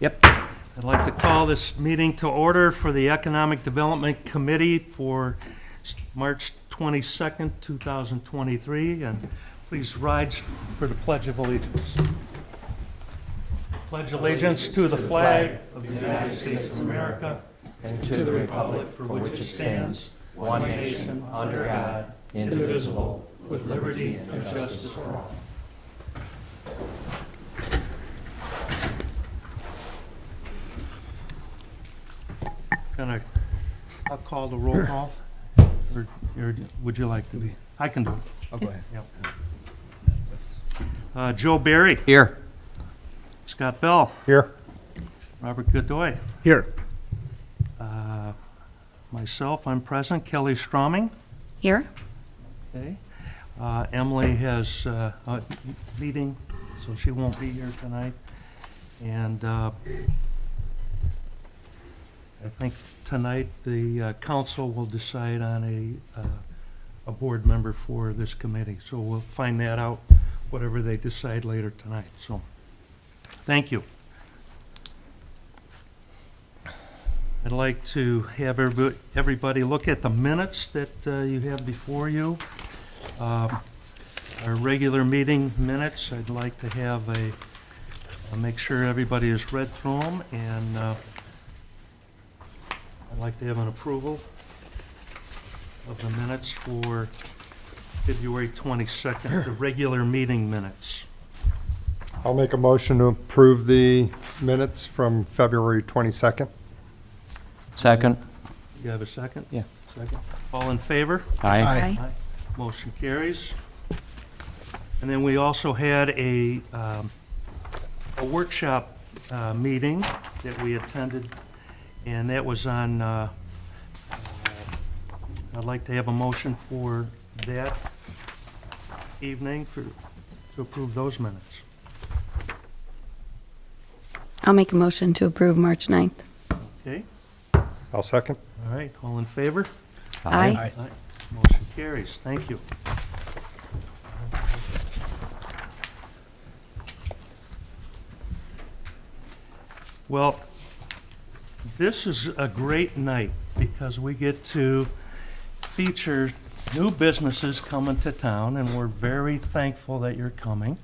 Yep. I'd like to call this meeting to order for the Economic Development Committee for March 22nd, 2023. And please rise for the Pledge of Allegiance. Pledge allegiance to the flag of the United States of America and to the republic for which it stands, one nation, under God, indivisible, with liberty and justice for all. I'll call the roll call, or would you like to be? I can do it. I'll go ahead. Yep. Joe Barry. Here. Scott Bell. Here. Robert Godoy. Here. Myself, I'm present. Kelly Strauming. Here. Okay. Emily has a meeting, so she won't be here tonight. And I think tonight the council will decide on a board member for this committee. So we'll find that out, whatever they decide later tonight. So thank you. I'd like to have everybody look at the minutes that you have before you. Our regular meeting minutes, I'd like to have make sure everybody has read through them, and I'd like to have an approval of the minutes for February 22nd, the regular meeting minutes. I'll make a motion to approve the minutes from February 22nd. Second. You have a second? Yeah. Second. All in favor? Aye. Aye. Motion carries. And then we also had a workshop meeting that we attended, and that was on, I'd like to have a motion for that evening to approve those minutes. I'll make a motion to approve March 9th. Okay, I'll second. all right, all in favor? Aye. Aye. Motion carries. Thank you. Well, this is a great night because we get to feature new businesses coming to town, and we're very thankful that you're coming.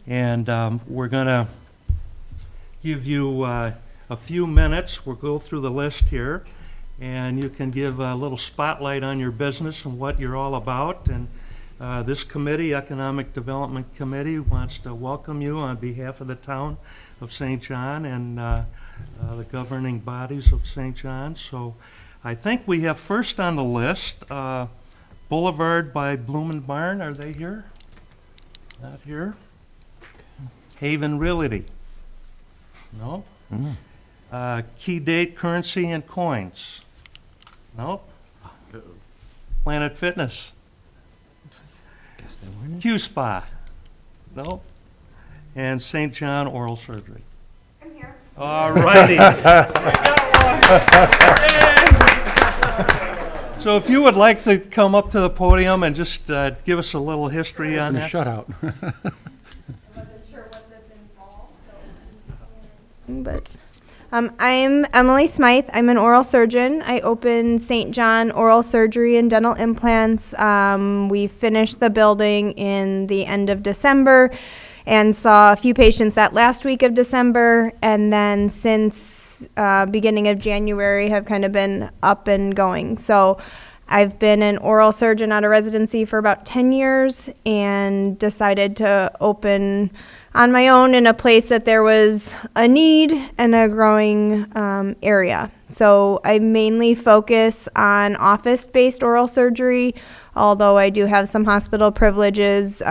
And we're going to give you a few minutes. We'll go through the list here, and you can give a little spotlight on your business and what you're all about. And this committee, Economic Development Committee, wants to welcome you on behalf of the town of St. John and the governing bodies of St. John. So I think we have first on the list, Boulevard by Bloom and Barn. Are they here? Not here. Haven Realty. No. Key Date Currency and Coins. Nope. Planet Fitness. Q Spa. Nope. And St. John Oral Surgery. I'm here. All righty. So if you would like to come up to the podium and just give us a little history on that. Shutout. Wasn't sure what this involved, I'm Emily Smythe. I'm an oral surgeon. I opened St. John Oral Surgery and Dental Implants. We finished the building in the end of December and saw a few patients that last week of December, and then since beginning of January have kind of been up and going. So I've been an oral surgeon out of residency for about 10 years and decided to open on my own in a place that there was a need and a growing area. So I mainly focus on office-based oral surgery, although I do have some hospital privileges.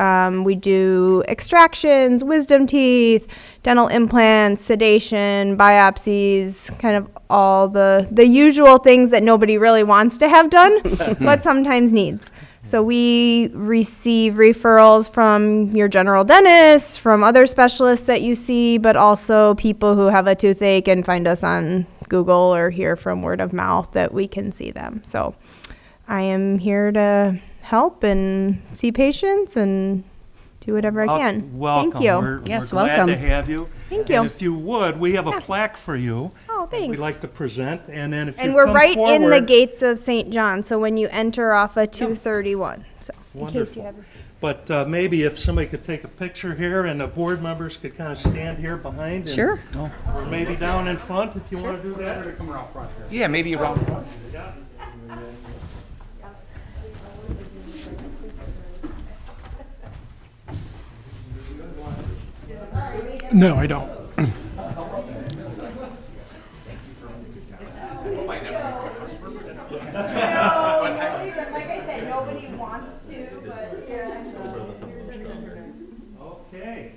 We do extractions, wisdom teeth, dental implants, sedation, biopsies, kind of all the usual things that nobody really wants to have done, but sometimes needs. So we receive referrals from your general dentist, from other specialists that you see, but also people who have a toothache and find us on Google or hear from word of mouth that we can see them. So I am here to help and see patients and do whatever I can. Welcome. Thank you. We're Yes, glad welcome. to have you. Thank And you. if you would, we have a plaque for you. Oh, that thanks. We'd like to present, and then if you And we're come right in the forward- gates of St. John, so when you enter off of 231. So, in case you Wonderful. haven't. But maybe if somebody could take a picture here, and the board members could kind of stand here behind. and- Sure. Or maybe down in front, if you want to do that. Yeah, maybe around front. No, I don't. Like I said, nobody wants to, but. Okay.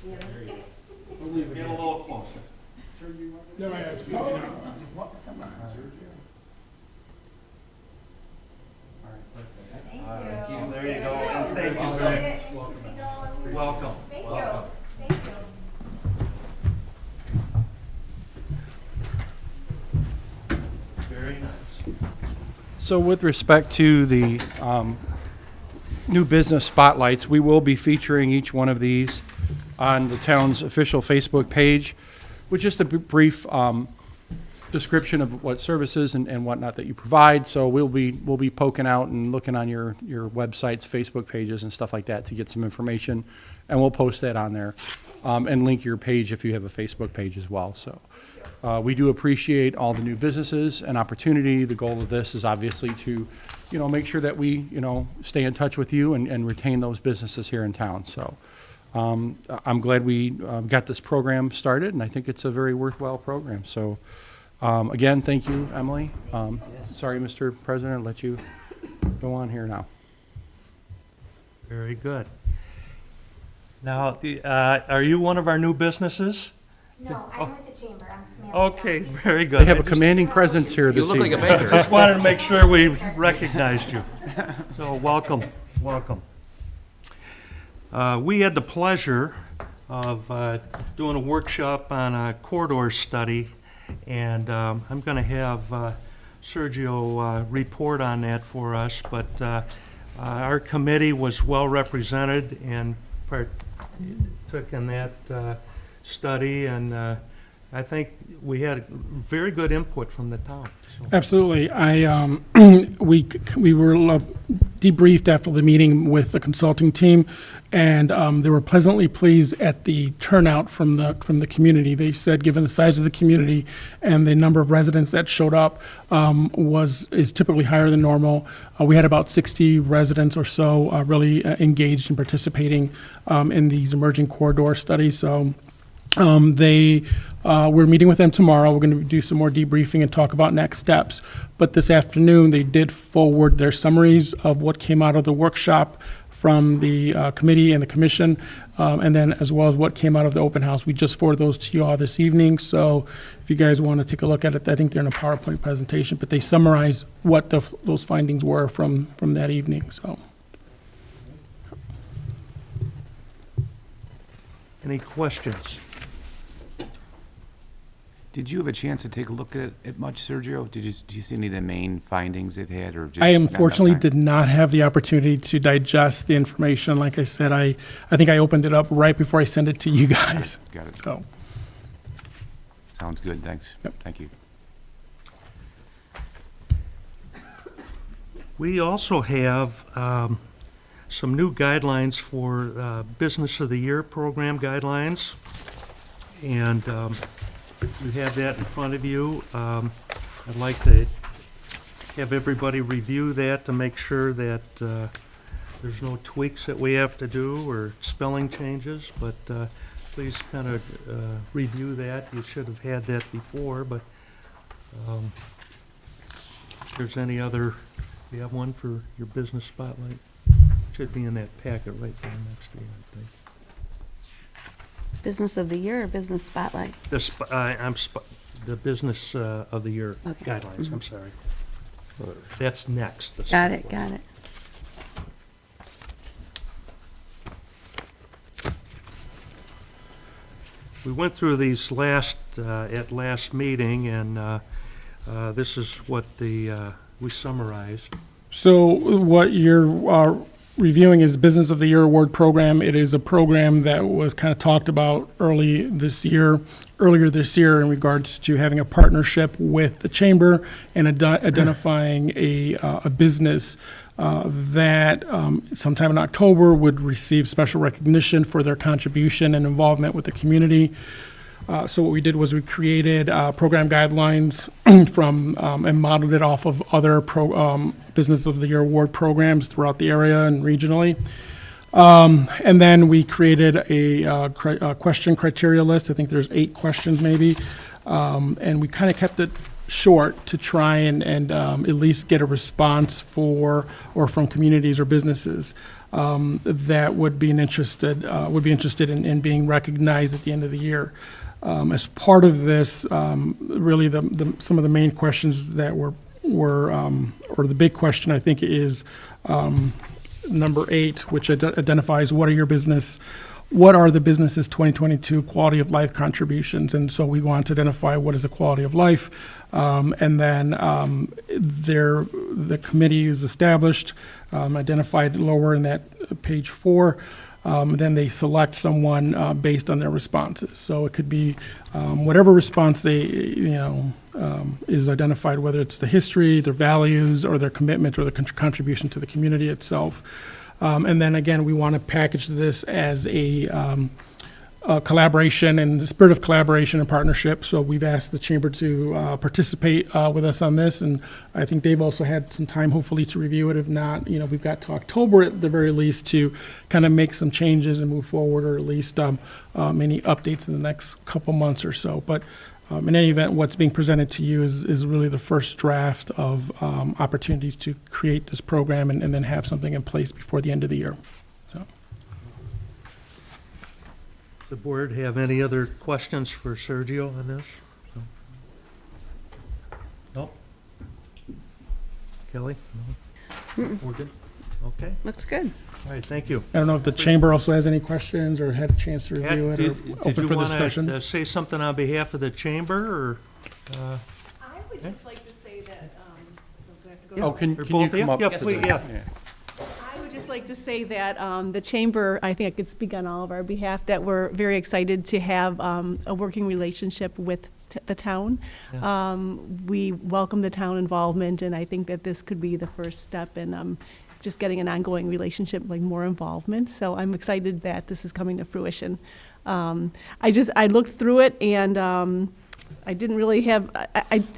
Get a little closer. No, I absolutely not. There you go. And thank you very much. Welcome. Thank Welcome. you. Thank you. Very nice. So with respect to the new business spotlights, we will be featuring each one of these on the town's official Facebook page with just a brief description of what services and whatnot that you provide. So we'll be poking out and looking on your websites, Facebook pages and stuff like that to get some information, and we'll post that on there and link your page if you have a Facebook page as well. So we do appreciate all the new businesses and opportunity. The goal of this is obviously to, make sure that we, stay in touch with you and retain those businesses here in town. So I'm glad we got this program started, and I think it's a very worthwhile program. So again, thank you, Emily. Sorry, Mr. President, I'll let you go on here now. Very good. Now, are you one of our new businesses? No, I'm with the chamber. I'm Samantha. Okay, very good. They have I a commanding presence here You this look like a evening. banker. just wanted to make sure we recognized you. So welcome, welcome. We had the pleasure of doing a workshop on a corridor study, and I'm going to have Sergio report on that for us, but our committee was well represented and took in that study, and I think we had very good input from the town. So. Absolutely. We were debriefed after the meeting with the consulting team, and they were pleasantly pleased at the turnout from the community. They said, given the size of the community and the number of residents that showed up, is typically higher than normal. We had about 60 residents or so really engaged in participating in these emerging corridor studies. So. We're meeting with them tomorrow. We're going to do some more debriefing and talk about next steps. But this afternoon, they did forward their summaries of what came out of the workshop from the committee and the commission, and then as well as what came out of the open house. We just forwarded those to you all this evening. So if you guys want to take a look at it, I think they're in a PowerPoint presentation, but they summarize what those findings were from that evening. So. Any questions? Did you have a chance to take a look at it much, Sergio? Do you see any of the main findings they've had, or just I not enough unfortunately time? did not have the opportunity to digest the information. Like I said, I think I opened it up right before I sent it to you guys. Got it. So, Sounds good. Thanks. Yep. Thank you. We also have some new guidelines for Business of the Year program guidelines, and you have that in front of you. I'd like to have everybody review that to make sure that there's no tweaks that we have to do or spelling changes, but please kind of review that. You should have had that before, but if there's any other, you have one for your business spotlight? Should be in that packet right there next to you, I think. Business of the year or business spotlight? The business of the year Okay. guidelines, I'm sorry. That's next. the Got it, spotlight. got it. We went through these at last meeting, and this is what we summarized. So what you're reviewing is Business of the Year Award Program. It is a program that was kind of talked about earlier this year in regards to having a partnership with the chamber and identifying a business that sometime in October would receive special recognition for their contribution and involvement with the community. So what we did was we created program guidelines from and modeled it off of other Business of the Year Award programs throughout the area and regionally. And then we created a question criteria list. I think there's 8 questions maybe. And we kind of kept it short to try and at least get a response from communities or businesses that would be interested in being recognized at the end of the year. As part of this, really some of the main questions that were or the big question I think is number 8, which identifies what are the business's 2022 quality of life contributions? And so we want to identify what is a quality of life. And then the committee is established, identified lower in that page 4. Then they select someone based on their responses. So it could be whatever response they, is identified, whether it's the history, their values, or their commitment, or the contribution to the community itself. And then again, we want to package this as a collaboration and the spirit of collaboration and partnership. So we've asked the chamber to participate with us on this, and I think they've also had some time, hopefully, to review it. If not, we've got to October at the very least to kind of make some changes and move forward, or at least any updates in the next couple months or so. But in any event, what's being presented to you is really the first draft of opportunities to create this program and then have something in place before the end of the year. So. The board have any other questions for Sergio on this? No? Kelly? No? We're good? Okay. Looks good. All right, thank you. I don't know if the chamber also has any questions or had a chance to review it or Did open you for want discussion. to say something on behalf of the chamber, or? I would just like to say that, do I have to go? Oh, can Or you both of you? come up? Yeah, to please, the- yeah. I would just like to say that the chamber, I think I could speak on all of our behalf, that we're very excited to have a working relationship with the town. Yeah. We welcome the town involvement, and I think that this could be the first step in just getting an ongoing relationship, like more involvement. So I'm excited that this is coming to fruition. I looked through it, and I didn't really have,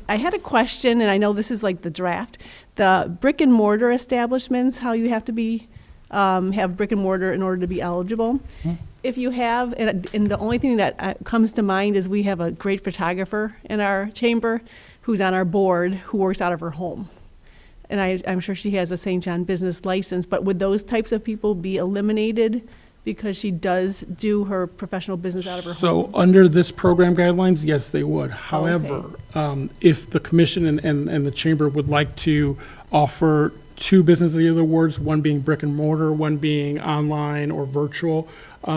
I had a question, and I know this is like the draft. The brick and mortar establishments, how you have to be, have brick and mortar in order to be eligible. If you have, and the only thing that comes to mind is we have a great photographer in our chamber who's on our board who works out of her home. And I'm sure she has a St. John business license, but would those types of people be eliminated because she does do her professional business out of her home? So under this program guidelines, yes, they would. However, if the commission and the chamber would like to offer 2 Business of the Year awards, one being brick and mortar, one being online or virtual,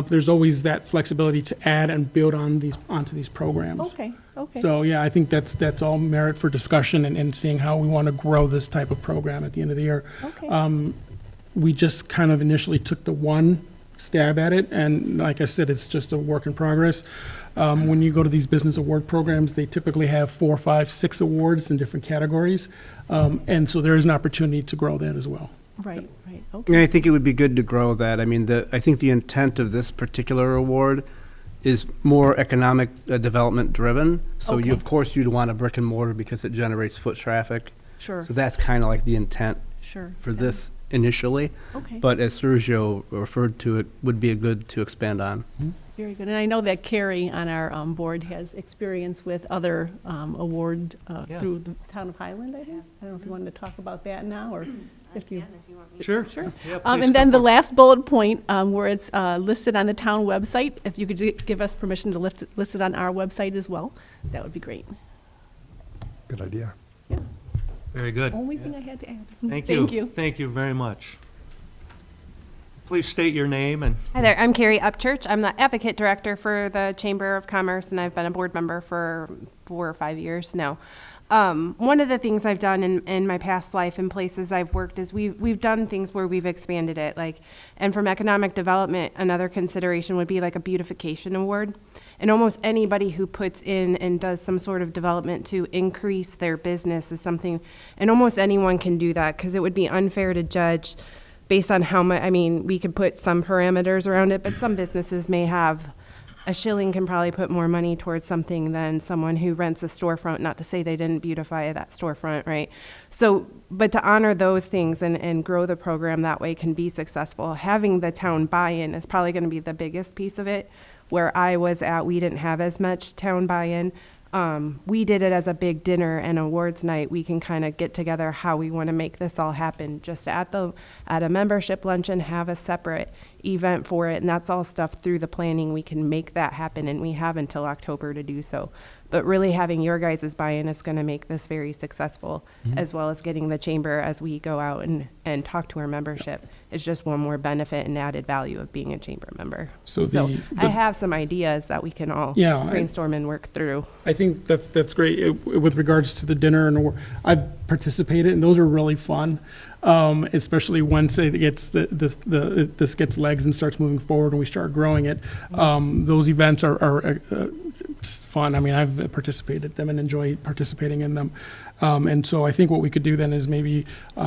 there's always that flexibility to add and build onto these programs. Okay, okay. So, yeah, I think that's all merit for discussion and seeing how we want to grow this type of program at the end of the year. Okay. We just kind of initially took the one stab at it, and like I said, it's just a work in progress. When you go to these business award programs, they typically have 4, 5, 6 awards in different categories, and so there is an opportunity to grow that as well. Right, right, And okay. I think it would be good to grow that. I mean, I think the intent of this particular award is more economic development driven. So Okay. of course, you'd want a brick and mortar because it generates foot traffic. Sure, So that's kind of like the intent sure. for yeah. this initially. Okay, But as Sergio referred to, it would be good to expand on. very good. And I know that Carrie on our board has experience with other award Yeah. through the town of Highland, I think. I don't know if you wanted to talk about that now, or if you. Sure. Sure. Yeah, please And then go the for it. last bullet point, where it's listed on the town website, if you could give us permission to list it on our website as well, that would be great. Good idea. Yeah. Very good. Only thing I had to add. Thank you. Thank you. Thank you very much. Please state your name and Hi there, I'm Carrie Upchurch. I'm the Advocate Director for the Chamber of Commerce, and I've been a board member for 4 or 5 years now. One of the things I've done in my past life and places I've worked is we've done things where we've expanded it, and from economic development, another consideration would be like a beautification award. And almost anybody who puts in and does some sort of development to increase their business is something, and almost anyone can do that, because it would be unfair to judge based on how much. I mean, we could put some parameters around it, but some businesses may have a shilling can probably put more money towards something than someone who rents a storefront, not to say they didn't beautify that storefront, right? So, but to honor those things and grow the program that way can be successful. Having the town buy-in is probably going to be the biggest piece of it. Where I was at, we didn't have as much town buy-in. We did it as a big dinner and awards night. We can kind of get together how we want to make this all happen. Just at a membership luncheon, have a separate event for it, and that's all stuff through the planning. We can make that happen, and we have until October to do so. But really having your guys' buy-in is going to make this very successful, as well as getting the chamber as we go out and talk to our membership. It's just one more benefit and added value of being a chamber member. So I have some ideas that we can all brainstorm and work through. I think that's great. With regards to the dinner, and I've participated, and those are really fun. Especially once it gets this gets legs and starts moving forward, and we start growing it. Those events are just fun. I mean, I've participated in them and enjoy participating in them. And so I think what we could do then is maybe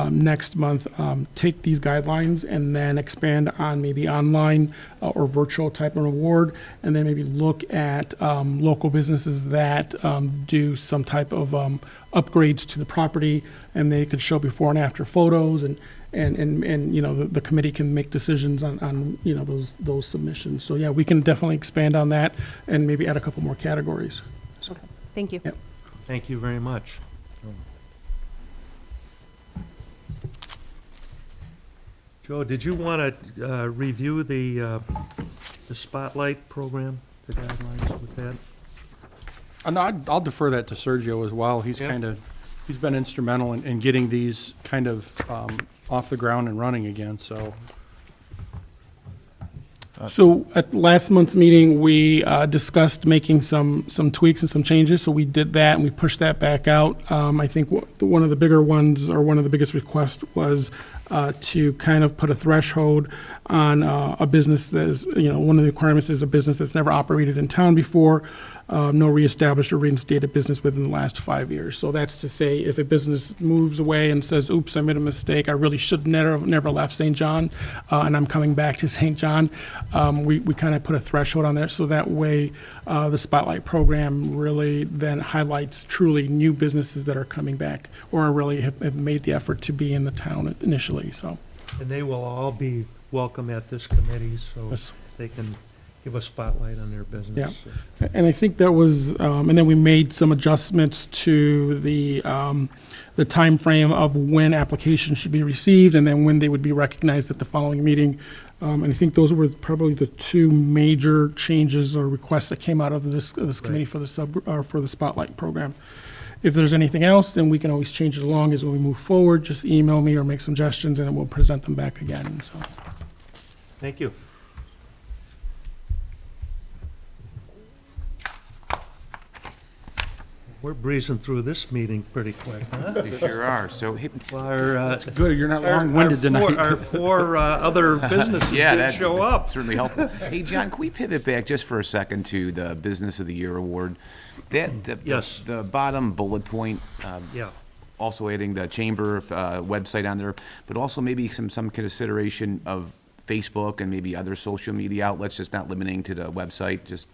next month take these guidelines and then expand on maybe online or virtual type of award, and then maybe look at local businesses that do some type of upgrades to the property, and they could show before and after photos, and you know, the committee can make decisions on you know, those submissions. So yeah, we can definitely expand on that and maybe add a couple more categories. So, Okay. Thank you. Yep. thank you very much. Joe, did you want to review the Spotlight program, the guidelines with that? No, I'll defer that to Sergio as well. He's Yeah. he's been instrumental in getting these kind of off the ground and running again, so. So at last month's meeting, we discussed making some tweaks and some changes. So we did that, and we pushed that back out. I think one of the bigger ones, or one of the biggest requests, was to kind of put a threshold on a business that is, you know, one of the requirements is a business that's never operated in town before, no reestablished or reinstated business within the last 5 years. So that's to say, if a business moves away and says, oops, I made a mistake, I really should never left St. John, and I'm coming back to St. John, we kind of put a threshold on there, so that way the Spotlight program really then highlights truly new businesses that are coming back or really have made the effort to be in the town initially, so. And they will all be welcome at this committee, so Yes. they can give a spotlight on their business. And I think that was, and then we made some adjustments to the timeframe of when applications should be received, and then when they would be recognized at the following meeting. And I think those were probably the two major changes or requests that came out of this committee for the Spotlight program. If there's anything else, then we can always change it along as we move forward. Just email me or make suggestions, and we'll present them back again. So, Thank you. We're breezing through this meeting pretty quick, huh? You sure are. So, hey, Our, Good, you're not long-winded tonight. Our four other businesses yeah, did that show up. certainly helpful. Hey, John, can we pivot back just for a second to the Business of the Year award? Yes. The bottom bullet point. Yeah. Also adding the chamber website on there, but also maybe some consideration of Facebook and maybe other social media outlets, just not limiting to the website, just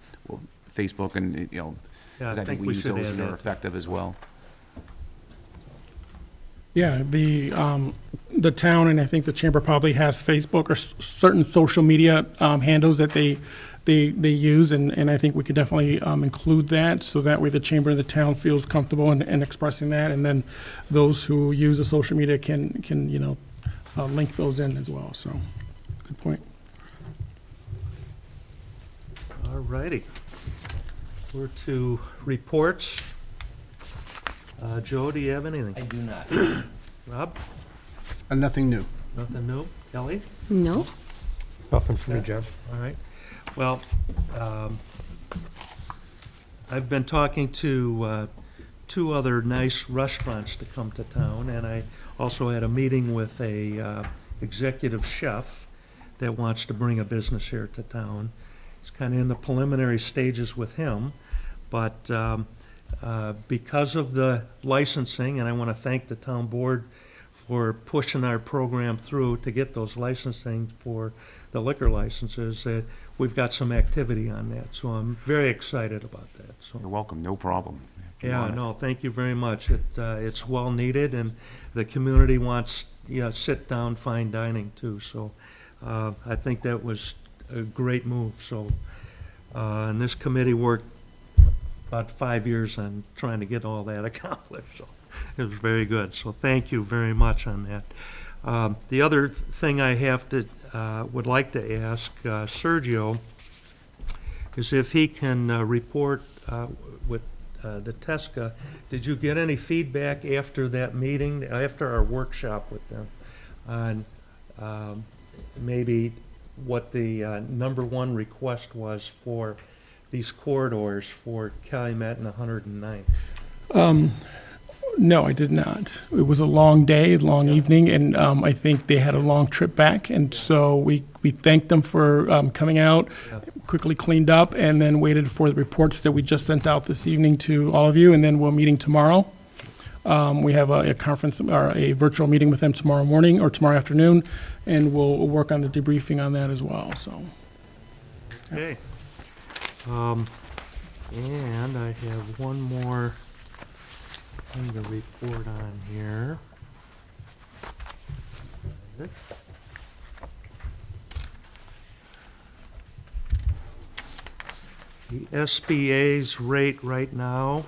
Facebook and, you know. Yeah, 'cause I think we use should those add and are that. effective as well. yeah, the town, and I think the chamber probably has Facebook or certain social media handles that they use, and I think we could definitely include that, so that way the chamber and the town feels comfortable in expressing that, and then those who use the social media can you know, link those in as well, so, good point. All righty. We're to reports. Joe, do you have anything? I do not. Rob? Nothing new. Nothing new? Kelly? No. Nothing for me, Jim. All right. Well, I've been talking to two other nice restaurants to come to town, and I also had a meeting with a executive chef that wants to bring a business here to town. It's kind of in the preliminary stages with him, but because of the licensing, and I want to thank the town board for pushing our program through to get those licensing for the liquor licenses, that we've got some activity on that. So I'm very excited about that. So. You're welcome, no problem. Yeah, no, thank you very much. It's well needed, and the community wants, sit down, fine dining too. So I think that was a great move. So, and this committee worked about 5 years on trying to get all that accomplished. So it was very good. So thank you very much on that. The other thing I have to, would like to ask Sergio is if he can report with the TESCA. Did you get any feedback after that meeting, after our workshop with them, on maybe what the number one request was for these corridors for Calumet and 109th? No, I did not. It was a long day, long evening, and I think they had a long trip back, and so we thanked them for coming out, quickly cleaned up, and then waited for the reports that we just sent out this evening to all of you, and then we're meeting tomorrow. We have a conference or a virtual meeting with them tomorrow morning or tomorrow afternoon, and we'll work on the debriefing on that as well. So. Okay. And I have one more thing to report on here. The SBA's rate right now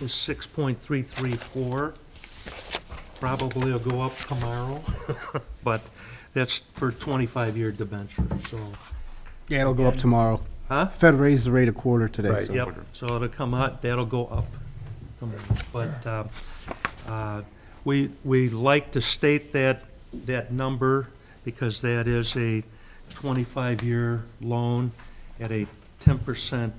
is 6.334. Probably will go up tomorrow, but that's for 25-year debenture, so. Yeah, it'll go up tomorrow. Huh? Fed raised the rate a quarter today. Right. so- Yep, so it'll come out, that'll go up tomorrow. But we like to state that number because that is a 25-year loan at a 10%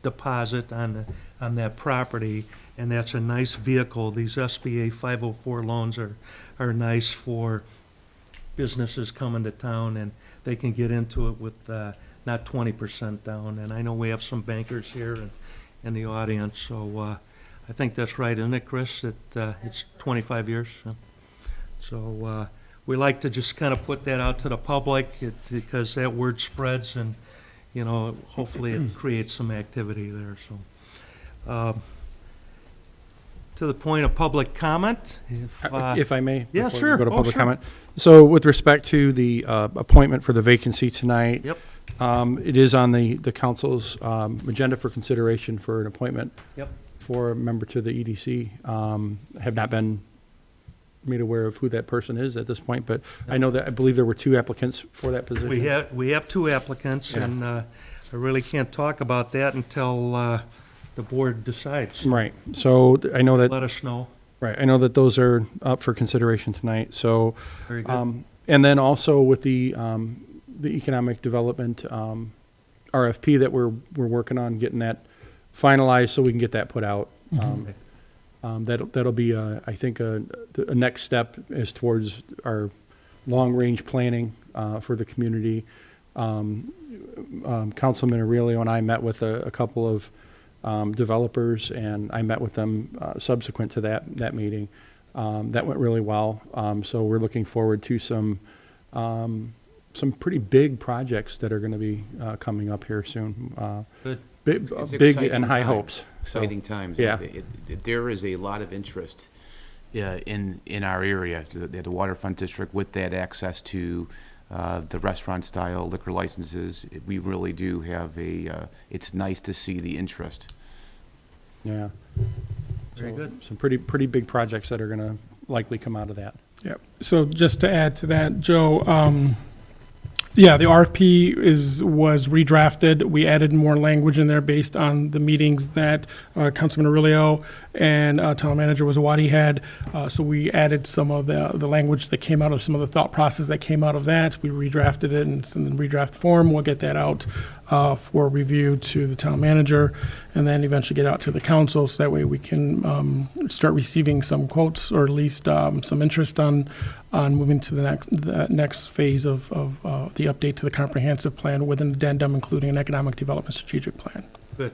deposit on that property, and that's a nice vehicle. These SBA 504 loans are nice for businesses coming to town, and they can get into it with not 20% down. And I know we have some bankers here in the audience, so I think that's right, isn't it, Chris? That it's 25 years. So we like to just kind of put that out to the public because that word spreads, and hopefully it creates some activity there. So to the point of public comment, If I may? Yeah, before we sure. Go to Oh, public sure. comment. So with respect to the appointment for the vacancy tonight. Yep. It is on the council's agenda for consideration for an appointment. Yep. For a member to the EDC. Have not been made aware of who that person is at this point, but I believe there were 2 applicants for that position. We have 2 applicants, Yeah. and I really can't talk about that until the board decides. Right. So I know that. Let us know. Right, I know that those are up for consideration tonight, so. Very good. And then also with the economic development RFP that we're working on, getting that finalized so we can get that put out. That'll be, I think, a next step as towards our long-range planning for the community. Councilman Aurelio and I met with a couple of developers, and I met with them subsequent to that meeting. That went really well. So we're looking forward to some pretty big projects that are going to be coming up here soon. Good. Big It's and exciting high time. hopes. Exciting times. Yeah. There is a lot of interest in our area, the waterfront district, with that access to the restaurant-style liquor licenses. We really do have it's nice to see the interest. Yeah. Very So, good. Some pretty big projects that are going to likely come out of that. Yep. So just to add to that, Joe, yeah, the RFP was redrafted. We added more language in there based on the meetings that Councilman Aurelio and town manager was what he had. So we added some of the language that came out of some of the thought process that came out of that. We redrafted it in redraft form. We'll get that out for review to the town manager, and then eventually get out to the council, so that way we can start receiving some quotes, or at least some interest on moving to the next phase of the update to the comprehensive plan with an addendum, including an economic development strategic plan. Good.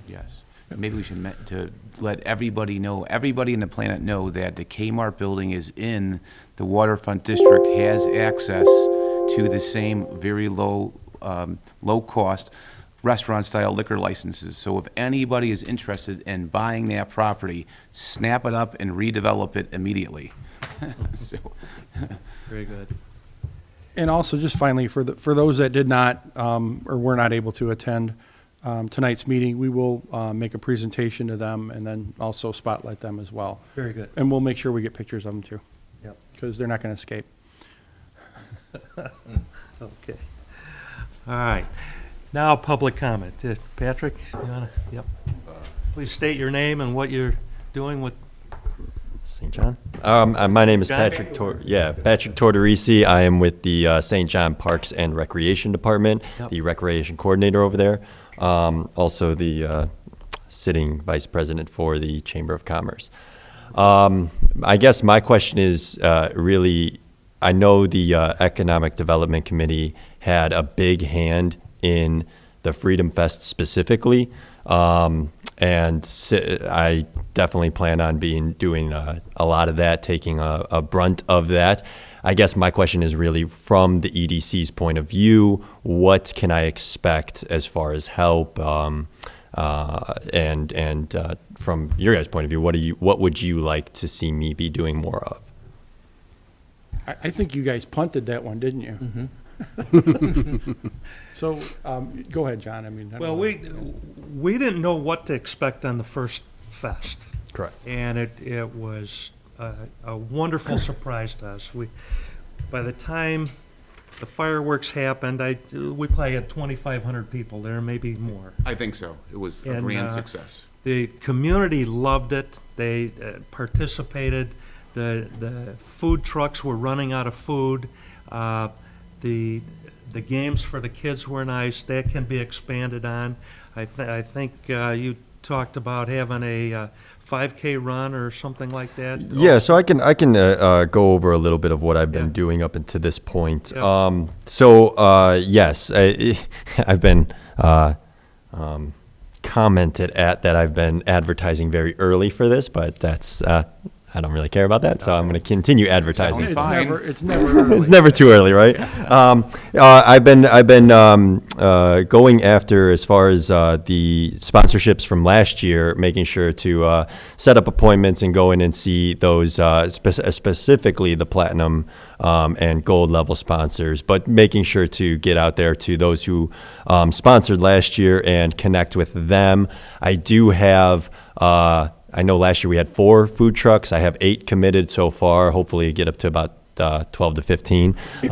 Yes. Maybe we should to let everybody know, everybody in the planet know that the Kmart building is in the waterfront district, has access to the same very low-cost restaurant-style liquor licenses. So if anybody is interested in buying that property, snap it up and redevelop it immediately. So, Very good. And also, just finally, for those that did not, or were not able to attend tonight's meeting, we will make a presentation to them and then also spotlight them as well. Very good. And we'll make sure we get pictures of them too. Yep. Because they're not going to escape. Okay. All right. Now, public comment. Patrick, you wanna? Yep. Please state your name and what you're doing with St. John. My name is John? Patrick Tortorisi. I am with the St. John Parks and Recreation Department, Yep. the recreation coordinator over there. Also the sitting vice president for the Chamber of Commerce. I guess my question is really, I know the Economic Development Committee had a big hand in the Freedom Fest specifically. I definitely plan on doing a lot of that, taking a brunt of that. I guess my question is really, from the EDC's point of view, what can I expect as far as help? And from your guys' point of view, what would you like to see me be doing more of? I think you guys punted that one, didn't you? Mm-hmm. So, go ahead, John. I mean, I Well, don't know. we didn't know what to expect on the first fest. Correct. And it was a wonderful surprise to us. By the time the fireworks happened, we probably had 2,500 people there, maybe more. I think so. It was a And, grand success. The community loved it. They participated. The food trucks were running out of food. The games for the kids were nice. That can be expanded on. I think you talked about having a 5K run or something like that. Yeah, so I can go over a little bit of what I've been doing up until this point. Yeah. Yes, I've been commented at that I've been advertising very early for this, but that's I don't really care about that, so I'm going to continue advertising. It's fine. never early. It's never too early, right? I've been going after, as far as the sponsorships from last year, making sure to set up appointments and go in and see those, specifically the platinum and gold level sponsors, but making sure to get out there to those who sponsored last year and connect with them. I do have I know last year we had 4 food trucks. I have 8 committed so far. Hopefully get up to about 12 to 15. And Say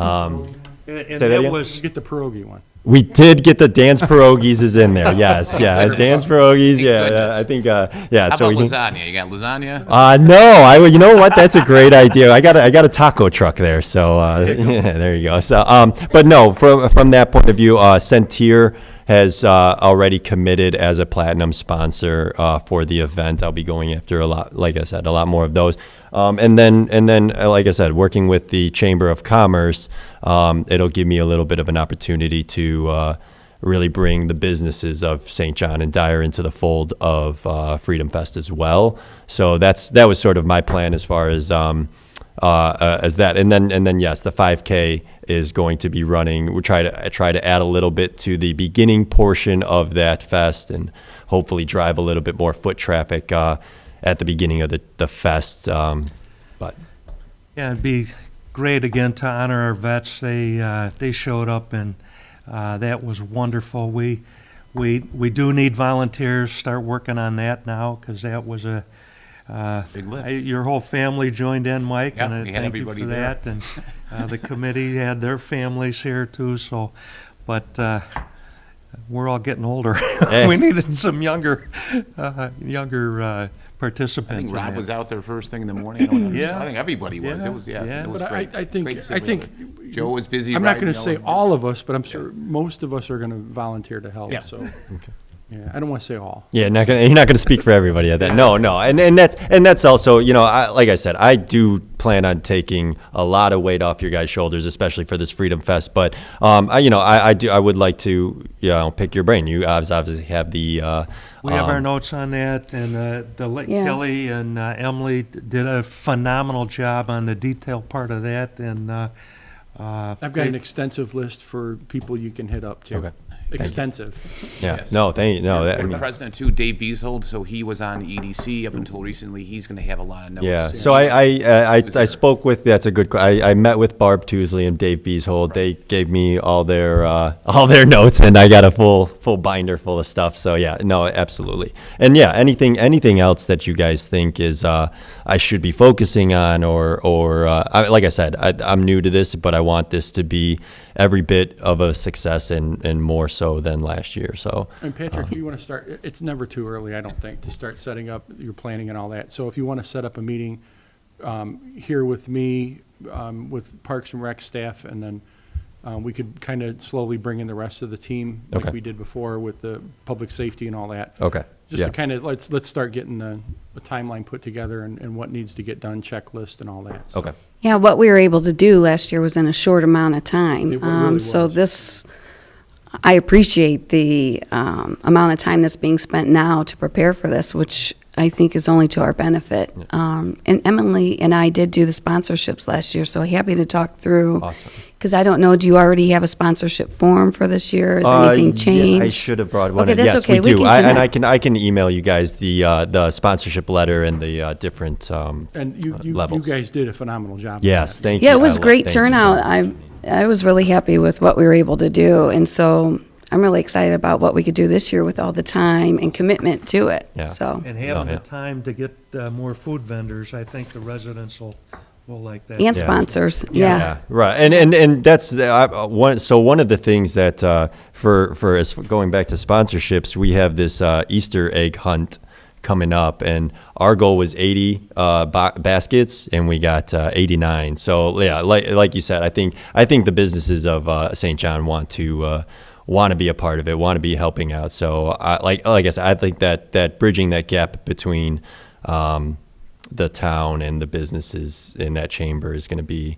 that that again? was Get the pierogi one. We did get the dance pierogies is in there. Yes, yeah, dance pierogies. Thank Yeah, goodness. I think How so. about We can, lasagna? You got lasagna? no, you know what? That's a great idea. I got a taco truck there, so yeah, there you go. So, but no, from that point of view, Centir has already committed as a platinum sponsor for the event. I'll be going after a lot, like I said, a lot more of those. And then, like I said, working with the Chamber of Commerce, it'll give me a little bit of an opportunity to really bring the businesses of St. John and Dyer into the fold of Freedom Fest as well. So that was sort of my plan as far as that. And then yes, the 5K is going to be running. We'll try to add a little bit to the beginning portion of that fest and hopefully drive a little bit more foot traffic at the beginning of the fest. But Yeah, it'd be great again to honor our vets. They showed up, and that was wonderful. We do need volunteers. Start working on that now, because that was a Big lift. your whole family joined in, Mike, Yeah, and we had thank you everybody for there. that. And the committee had their families here too. So, but we're all getting older. Hey. We needed some younger participants. I think in Rob that. was out there first thing in the morning. I don't know. Yeah. I think everybody was. Yeah. It was, yeah, Yeah. it was But great. I think, Great to see I think. everybody. Joe was busy. I'm not riding, going to say and- all of us, but I'm sure most of us are going to volunteer to help, Yeah. so. Yeah, I don't want to say all. Yeah, you're not gonna speak for everybody at that. No, and that's also, you know, like I said, I do plan on taking a lot of weight off your guys' shoulders, especially for this Freedom Fest. But I would like to, you know, pick your brain. You obviously have the. We have our notes on that, and Yeah. Kelly and Emily did a phenomenal job on the detail part of that, and I've got an extensive list for people you can hit up, too. Okay. Extensive. Yeah. Yes. No, thank you. No, Our president too, Dave Beasold, so he was on EDC up until recently. He's going to have a lot of notes. Yeah. So I was there. spoke with. That's a good. I met with Barb Tuesley and Dave Beeshold. They gave me all their notes, and I got a full binder full of stuff. So yeah, no, absolutely. And yeah, anything else that you guys think is I should be focusing on, or like I said, I'm new to this, but I want this to be every bit of a success and more so than last year. So. And Patrick, if you want to start, it's never too early, I don't think, to start setting up your planning and all that. So if you want to set up a meeting here with me, with Parks and Rec staff, and then we could kind of slowly bring in the rest of the team like Okay. we did before with the public safety and all that. Okay. Just Yeah. to kind of, let's start getting a timeline put together and what needs to get done, checklist and all that. So Okay. Yeah, what we were able to do last year was in a short amount of time. It really So was. this, I appreciate the amount of time that's being spent now to prepare for this, which I think is only to our benefit. And Emily and I did do the sponsorships last year, so happy to talk through. Awesome. Because I don't know, do you already have a sponsorship form for this year? Has anything Yeah, changed? I should have brought one. Okay, in. that's Yes, okay. we do. can And connect. I can email you guys the sponsorship letter and the different And you levels. guys did a phenomenal job. Yes, with that. thank you. Yeah, it was I- great thank you so turnout. much. I was really happy with what we were able to do, and so I'm really excited about what we could do this year with all the time and commitment to it. Yeah. So, and having yeah. the time to get more food vendors, I think the residents will like that. and Yeah. sponsors, Yeah, yeah. right. And that's one of the things that for as going back to sponsorships, we have this Easter egg hunt coming up, and our goal was 80 baskets, and we got 89. So yeah, like you said, I think the businesses of St. John want to be a part of it, want to be helping out. So like I said, I think that bridging that gap between the town and the businesses in that chamber is going to be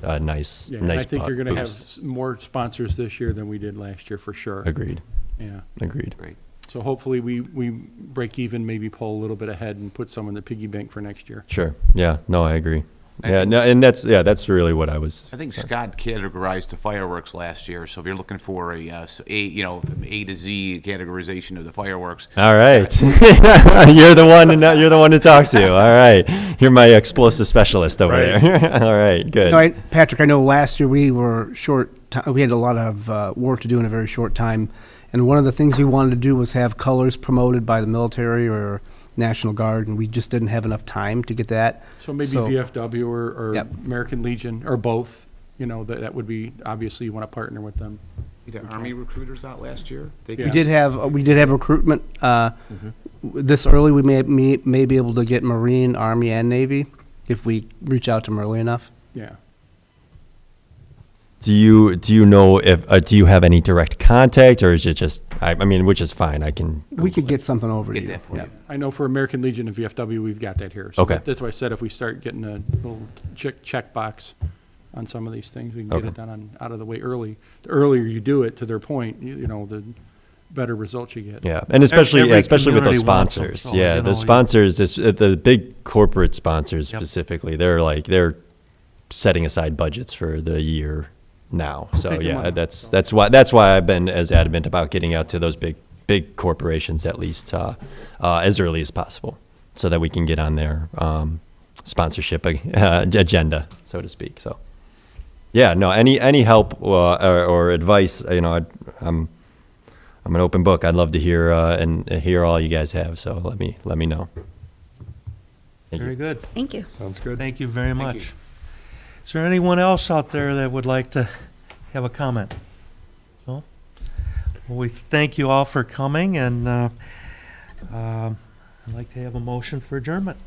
a nice, Yeah, and nice I think you're going to have boost. more sponsors this year than we did last year, for sure. Agreed. Yeah. Agreed. Great. So hopefully we break even, maybe pull a little bit ahead and put some in the piggy bank for next year. Sure. Yeah. No, I agree. Yeah. No, and that's really what I was. I think Scott categorized the fireworks last year, so if you're looking for a A to Z categorization of the fireworks. All right. You're the one to know, you're the one to talk to. All right. You're my explosive specialist over there. All right. Good. No, Patrick, I know last year we were short. We had a lot of work to do in a very short time, and one of the things we wanted to do was have colors promoted by the military or National Guard, and we just didn't have enough time to get that. So maybe VFW or Yep. American Legion, or both, that would be, obviously you want to partner with them. We had Army recruiters out last year. They Yeah. We did have recruitment. This early, we may be able to get Marine, Army, and Navy if we reach out to them early enough. Yeah. Do you know if do you have any direct contact, or is it just I mean, which is fine. I can. We could get something over to Get you. that for Yeah. you. I know for American Legion and VFW, we've got that here. So Okay. that's why I said if we start getting a little check box on some of these things, we can get Okay. it done out of the way early. The earlier you do it, to their point, the better results you get. Yeah, and especially Every with those community wants them, sponsors. so, Yeah, you the know, sponsors, the big corporate sponsors Yep. specifically, they're setting aside budgets for the year now. So Take your yeah, money. that's why I've been as adamant about getting out to those big corporations at least as early as possible, so that we can get on their sponsorship agenda, so to speak. So yeah, no, any help or advice, I'm an open book. I'd love to hear and hear all you guys have. So let me know. Thank Very you. good. Thank you. Sounds good. Thank you very much. Is there anyone else out there that would like to have a comment? No? Well, we thank you all for coming, and I'd like to have a motion for adjournment.